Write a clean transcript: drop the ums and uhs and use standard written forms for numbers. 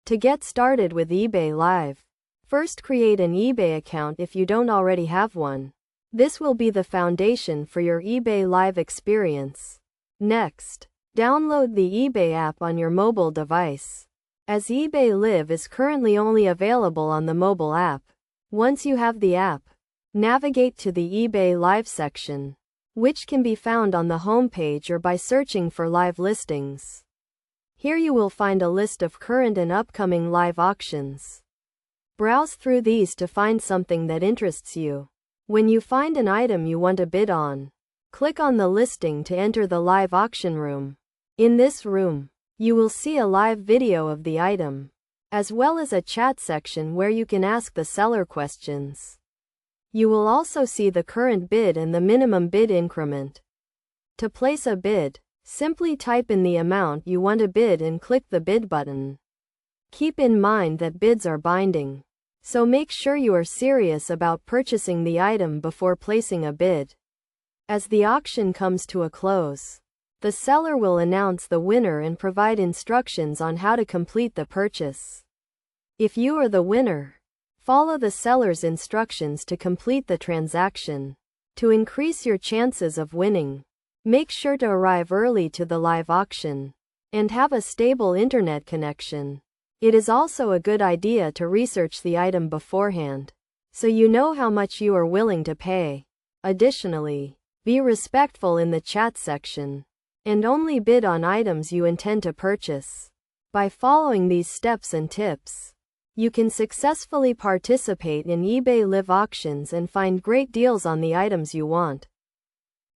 To get started with eBay Live, first create an eBay account if you don't already have one. This will be the foundation for your eBay Live experience. Next, download the eBay app on your mobile device, as eBay Live is currently only available on the mobile app. Once you have the app, navigate to the eBay Live section, which can be found on the home page or by searching for live listings. Here you will find a list of current and upcoming live auctions. Browse through these to find something that interests you. When you find an item you want to bid on, click on the listing to enter the live auction room. In this room, you will see a live video of the item, as well as a chat section where you can ask the seller questions. You will also see the current bid and the minimum bid increment. To place a bid, simply type in the amount you want to bid and click the bid button. Keep in mind that bids are binding, so make sure you are serious about purchasing the item before placing a bid. As the auction comes to a close, the seller will announce the winner and provide instructions on how to complete the purchase. If you are the winner, follow the seller's instructions to complete the transaction. To increase your chances of winning, make sure to arrive early to the live auction and have a stable internet connection. It is also a good idea to research the item beforehand, so you know how much you are willing to pay. Additionally, be respectful in the chat section and only bid on items you intend to purchase. By following these steps and tips, you can successfully participate in eBay Live auctions and find great deals on the items you want.